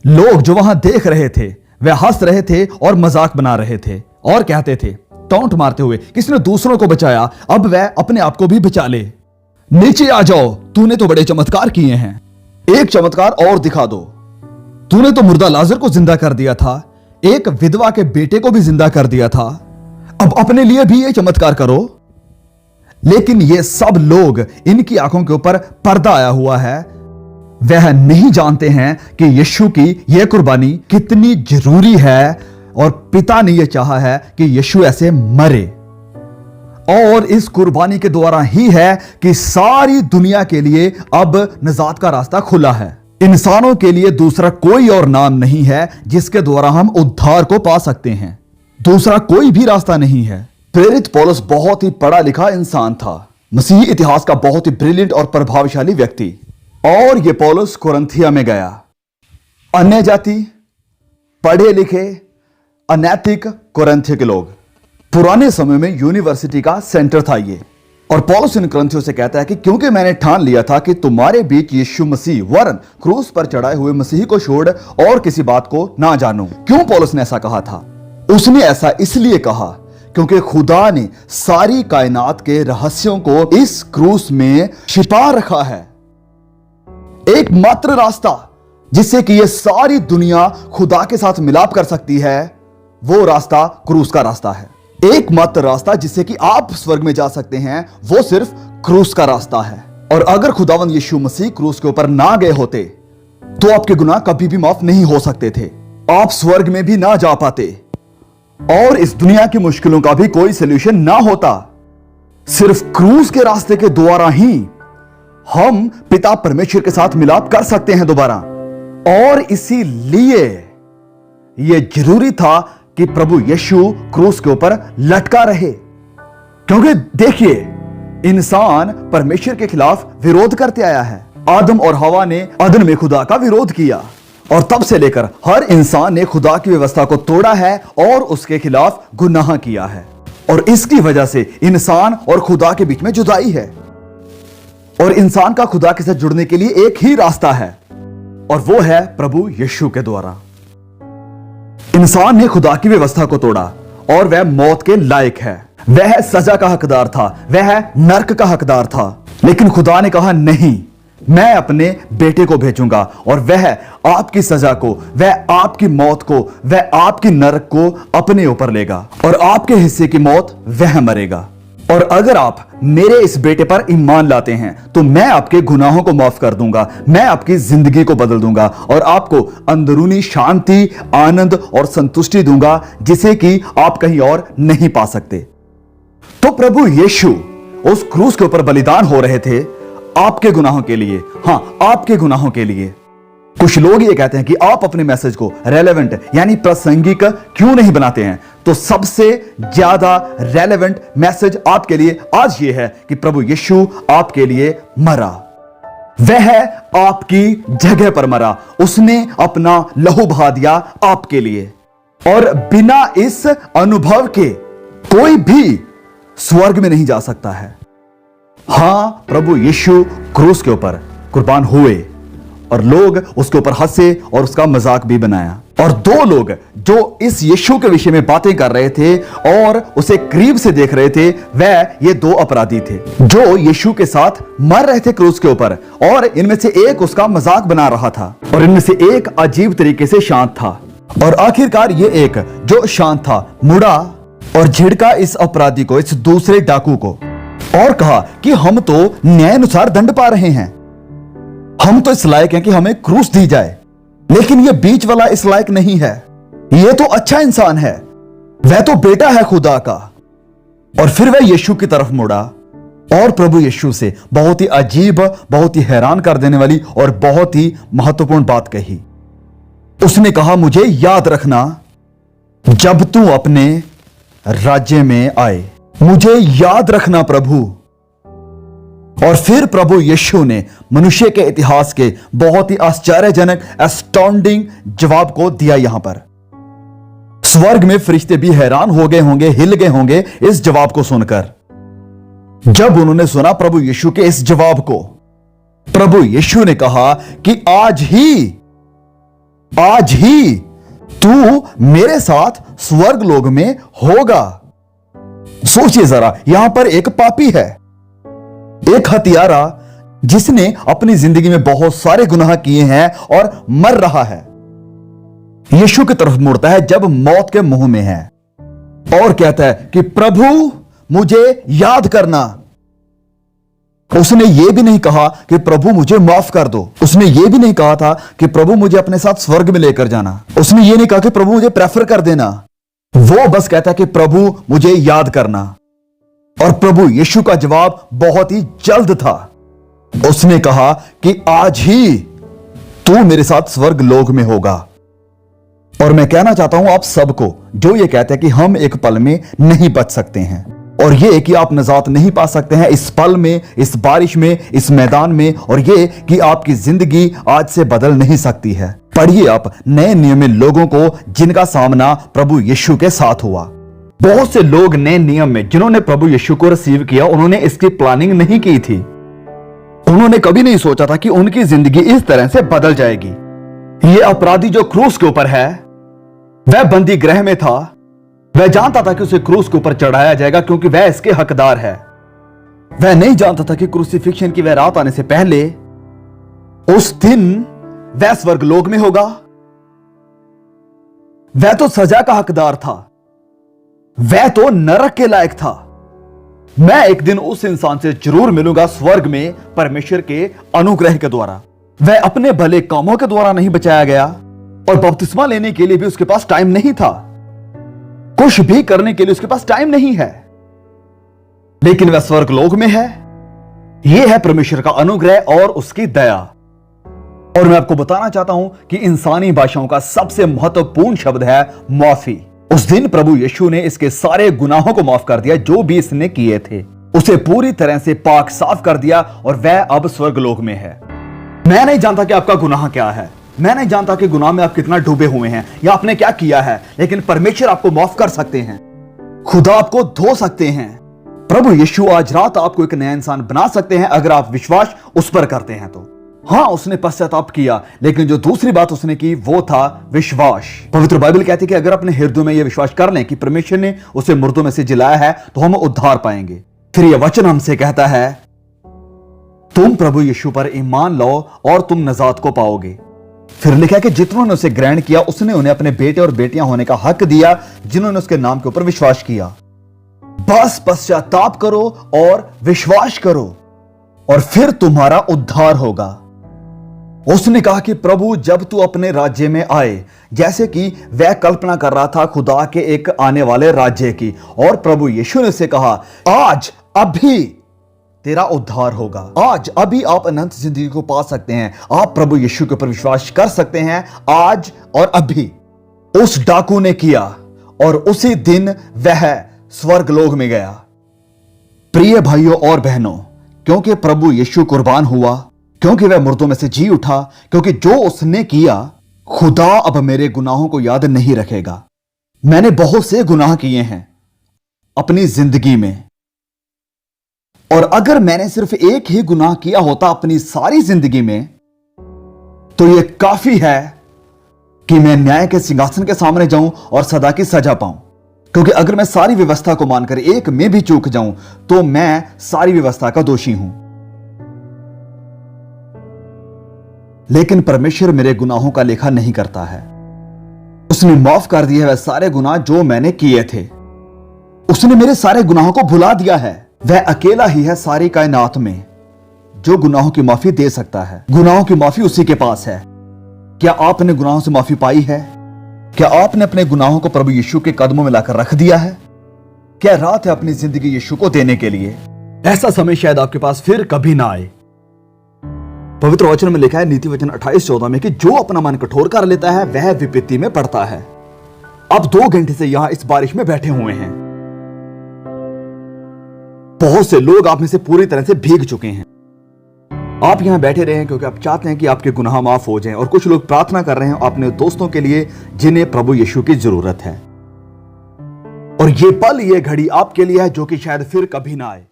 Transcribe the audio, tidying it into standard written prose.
लोग जो वहां देख रहे थे वे हंस रहे थे और मजाक बना रहे थे और कहते थे टॉन्ट मारते हुए, किसने दूसरों को बचाया, अब वह अपने आप को भी बचा ले। नीचे आ जाओ, तूने तो बड़े चमत्कार किए हैं, एक चमत्कार और दिखा दो। तूने तो मुर्दा लाजर को जिंदा कर दिया था, एक विधवा के बेटे को भी जिंदा कर दिया था, अब अपने लिए भी ये चमत्कार करो। लेकिन ये सब लोग, इनकी आंखों के ऊपर पर्दा आया हुआ है। वह नहीं जानते हैं कि यीशु की यह कुर्बानी कितनी जरूरी है और पिता ने यह चाहा है कि यीशु ऐसे मरे। और इस कुर्बानी के द्वारा ही है कि सारी दुनिया के लिए अब निजात का रास्ता खुला है। इंसानों के लिए दूसरा कोई और नाम नहीं है जिसके द्वारा हम उद्धार को पा सकते हैं। दूसरा कोई भी रास्ता नहीं है। प्रेरित पौलुस बहुत ही पढ़ा लिखा इंसान था, मसीही इतिहास का बहुत ही ब्रिलियंट और प्रभावशाली व्यक्ति। और यह पौलुस कुरिन्थिया में गया। अन्य जाति, पढ़े लिखे, अनैतिक कुरिन्थिया के लोग, पुराने समय में यूनिवर्सिटी का सेंटर था ये। और पौलुस इन कुरिन्थियों से कहता है कि क्योंकि मैंने ठान लिया था कि तुम्हारे बीच यीशु मसीह वरन क्रूस पर चढ़ाए हुए मसीह को छोड़ और किसी बात को ना जानूं। क्यों पौलुस ने ऐसा कहा था? उसने ऐसा इसलिए कहा क्योंकि खुदा ने सारी कायनात के रहस्यों को इस क्रूस में छिपा रखा है। एकमात्र रास्ता जिससे कि यह सारी दुनिया खुदा के साथ मिलाप कर सकती है, वो रास्ता क्रूस का रास्ता है। एकमात्र रास्ता जिससे कि आप स्वर्ग में जा सकते हैं, वो सिर्फ क्रूस का रास्ता है। और अगर खुदावंद यीशु मसीह क्रूस के ऊपर ना गए होते तो आपके गुनाह कभी भी माफ नहीं हो सकते थे, आप स्वर्ग में भी ना जा पाते और इस दुनिया की मुश्किलों का भी कोई सलूशन ना होता। सिर्फ क्रूस के रास्ते के द्वारा ही हम पिता परमेश्वर के साथ मिलाप कर सकते हैं दोबारा। और इसीलिए यह जरूरी था कि प्रभु यीशु क्रूस के ऊपर लटका रहे। क्योंकि देखिए, इंसान परमेश्वर के खिलाफ विरोध करते आया है। आदम और हवा ने अदन में खुदा का विरोध किया और तब से लेकर हर इंसान ने खुदा की व्यवस्था को तोड़ा है और उसके खिलाफ गुनाह किया है। और इसकी वजह से इंसान और खुदा के बीच में जुदाई है। और इंसान का खुदा के साथ जुड़ने के लिए एक ही रास्ता है और वो है प्रभु यीशु के द्वारा। इंसान ने खुदा की व्यवस्था को तोड़ा और वह मौत के लायक है। वह सजा का हकदार था, वह नरक का हकदार था। लेकिन खुदा ने कहा नहीं, मैं अपने बेटे को भेजूंगा और वह आपकी सजा को, वह आपकी मौत को, वह आपकी नरक को अपने ऊपर लेगा और आपके हिस्से की मौत वह मरेगा। और अगर आप मेरे इस बेटे पर ईमान लाते हैं तो मैं आपके गुनाहों को माफ कर दूंगा, मैं आपकी जिंदगी को बदल दूंगा और आपको अंदरूनी शांति, आनंद और संतुष्टि दूंगा जिसे कि आप कहीं और नहीं पा सकते। तो प्रभु यीशु उस क्रूस के ऊपर बलिदान हो रहे थे आपके गुनाहों के लिए। हां, आपके गुनाहों के लिए। कुछ लोग ये कहते हैं कि आप अपने मैसेज को रेलेवेंट यानी प्रासंगिक क्यों नहीं बनाते हैं? तो सबसे ज्यादा रेलेवेंट मैसेज आपके लिए आज ये है कि प्रभु यीशु आपके लिए मरा। वह आपकी जगह पर मरा, उसने अपना लहू बहा दिया आपके लिए। और बिना इस अनुभव के कोई भी स्वर्ग में नहीं जा सकता है। हां, प्रभु यीशु क्रूस के ऊपर कुर्बान हुए और लोग उसके ऊपर हंसे और उसका मजाक भी बनाया। और दो लोग जो इस यीशु के विषय में बातें कर रहे थे और उसे करीब से देख रहे थे, वह ये दो अपराधी थे जो यीशु के साथ मर रहे थे क्रूस के ऊपर। और इनमें से एक उसका मजाक बना रहा था और इनमें से एक अजीब तरीके से शांत था। और आखिरकार ये एक जो शांत था मुड़ा और झिड़का इस अपराधी को, इस दूसरे डाकू को, और कहा कि हम तो न्याय अनुसार दंड पा रहे हैं, हम तो इस लायक हैं कि हमें क्रूस दी जाए, लेकिन ये बीच वाला इस लायक नहीं है। ये तो अच्छा इंसान है, वह तो बेटा है खुदा का। और फिर वह यीशु की तरफ मुड़ा और प्रभु यीशु से बहुत ही अजीब, बहुत ही हैरान कर देने वाली और बहुत ही महत्वपूर्ण बात कही। उसने कहा, मुझे याद रखना जब तू अपने राज्य में आए, मुझे याद रखना प्रभु। और फिर प्रभु यीशु ने मनुष्य के इतिहास के बहुत ही आश्चर्यजनक, एस्टॉन्डिंग जवाब को दिया। यहां पर स्वर्ग में फरिश्ते भी हैरान हो गए होंगे, हिल गए होंगे इस जवाब को सुनकर। जब उन्होंने सुना प्रभु यीशु के इस जवाब को, प्रभु यीशु ने कहा कि आज ही आज ही तू मेरे साथ स्वर्ग लोक में होगा। सोचिए जरा, यहां पर एक पापी है, एक हत्यारा, जिसने अपनी जिंदगी में बहुत सारे गुनाह किए हैं और मर रहा है, यीशु की तरफ मुड़ता है जब मौत के मुंह में है और कहता है कि प्रभु मुझे याद करना। उसने यह भी नहीं कहा कि प्रभु मुझे माफ कर दो। उसने यह भी नहीं कहा था कि प्रभु मुझे अपने साथ स्वर्ग में लेकर जाना। उसने यह नहीं कहा कि प्रभु मुझे प्रेफर कर देना। वो बस कहता है कि प्रभु मुझे याद करना। और प्रभु यीशु का जवाब बहुत ही जल्द था। उसने कहा कि आज ही तू मेरे साथ स्वर्ग लोक में होगा। और मैं कहना चाहता हूं आप सबको जो ये कहते हैं कि हम एक पल में नहीं बच सकते हैं, और ये कि आप निजात नहीं पा सकते हैं इस पल में, इस बारिश में, इस मैदान में, और ये कि आपकी जिंदगी आज से बदल नहीं सकती है। पढ़िए आप नए नियम में लोगों को जिनका सामना प्रभु यीशु के साथ हुआ। बहुत से लोग नए नियम में जिन्होंने प्रभु यीशु को रिसीव किया, उन्होंने इसकी प्लानिंग नहीं की थी। उन्होंने कभी नहीं सोचा था कि उनकी जिंदगी इस तरह से बदल जाएगी। ये अपराधी जो क्रूस के ऊपर है, वह बंदी गृह में था। वह जानता था कि उसे क्रूस के ऊपर चढ़ाया जाएगा क्योंकि वह इसके हकदार है। वह नहीं जानता था कि क्रूसिफिक्शन की वह रात आने से पहले उस दिन वह स्वर्ग लोक में होगा। वह तो सजा का हकदार था, वह तो नरक के लायक था। मैं एक दिन उस इंसान से जरूर मिलूंगा स्वर्ग में परमेश्वर के अनुग्रह के द्वारा। वह अपने भले कामों के द्वारा नहीं बचाया गया और बपतिस्मा लेने के लिए भी उसके पास टाइम नहीं था। कुछ भी करने के लिए उसके पास टाइम नहीं है, लेकिन वह स्वर्ग लोक में है। यह है परमेश्वर का अनुग्रह और उसकी दया। और मैं आपको बताना चाहता हूं कि इंसानी भाषाओं का सबसे महत्वपूर्ण शब्द है माफी। उस दिन प्रभु यीशु ने इसके सारे गुनाहों को माफ कर दिया जो भी इसने किए थे। उसे पूरी तरह से पाक साफ कर दिया और वह अब स्वर्ग लोक में है। मैं नहीं जानता कि आपका गुनाह क्या है, मैं नहीं जानता कि गुनाह में आप कितना डूबे हुए हैं या आपने क्या किया है, लेकिन परमेश्वर आपको माफ कर सकते हैं। खुदा आपको धो सकते हैं। प्रभु यीशु आज रात आपको एक नया इंसान बना सकते हैं अगर आप विश्वास उस पर करते हैं तो। हां, उसने पश्चाताप किया, लेकिन जो दूसरी बात उसने की वो था विश्वास। पवित्र बाइबल कहती है कि अगर अपने हृदय में यह विश्वास कर लें कि परमेश्वर ने उसे मुर्दों में से जिलाया है तो हम उद्धार पाएंगे। फिर यह वचन हमसे कहता है तुम प्रभु यीशु पर ईमान लाओ और तुम नजात को पाओगे। फिर लिखा है कि जितनों ने उसे ग्रहण किया उसने उन्हें अपने बेटे और बेटियां होने का हक दिया, जिन्होंने उसके नाम के ऊपर विश्वास किया। बस पश्चाताप करो और विश्वास करो और फिर तुम्हारा उद्धार होगा। उसने कहा कि प्रभु जब तू अपने राज्य में आए, जैसे कि वह कल्पना कर रहा था खुदा के एक आने वाले राज्य की, और प्रभु यीशु ने उसे कहा आज अभी तेरा उद्धार होगा। आज अभी आप अनंत जिंदगी को पा सकते हैं। आप प्रभु यीशु के ऊपर विश्वास कर सकते हैं आज और अभी। उस डाकू ने किया और उसी दिन वह स्वर्ग लोक में गया। प्रिय भाइयों और बहनों, क्योंकि प्रभु यीशु कुर्बान हुआ, क्योंकि वह मुर्दों में से जी उठा, क्योंकि जो उसने किया, खुदा अब मेरे गुनाहों को याद नहीं रखेगा। मैंने बहुत से गुनाह किए हैं अपनी जिंदगी में, और अगर मैंने सिर्फ एक ही गुनाह किया होता अपनी सारी जिंदगी में तो यह काफी है कि मैं न्याय के सिंहासन के सामने जाऊं और सदा की सजा पाऊं। क्योंकि अगर मैं सारी व्यवस्था को मानकर एक में भी चूक जाऊं तो मैं सारी व्यवस्था का दोषी हूं। लेकिन परमेश्वर मेरे गुनाहों का लेखा नहीं करता है। उसने माफ कर दिया है वह सारे गुनाह जो मैंने किए थे। उसने मेरे सारे गुनाहों को भुला दिया है। वह अकेला ही है सारी कायनात में जो गुनाहों की माफी दे सकता है। गुनाहों की माफी उसी के पास है। क्या आपने गुनाहों से माफी पाई है? क्या आपने अपने गुनाहों को प्रभु यीशु के कदमों में लाकर रख दिया है? क्या रात है अपनी जिंदगी यीशु को देने के लिए? ऐसा समय शायद आपके पास फिर कभी ना आए। पवित्र वचन में लिखा है नीति वचन 28:14 में कि जो अपना मन कठोर कर लेता है वह विपत्ति में पड़ता है। अब 2 घंटे से यहां इस बारिश में बैठे हुए हैं। बहुत से लोग आप में से पूरी तरह से भीग चुके हैं। आप यहां बैठे रहे हैं क्योंकि आप चाहते हैं कि आपके गुनाह माफ हो जाएं, और कुछ लोग प्रार्थना कर रहे हैं अपने दोस्तों के लिए जिन्हें प्रभु यीशु की जरूरत है। और ये पल, ये घड़ी आपके लिए है जो कि शायद फिर कभी ना आए।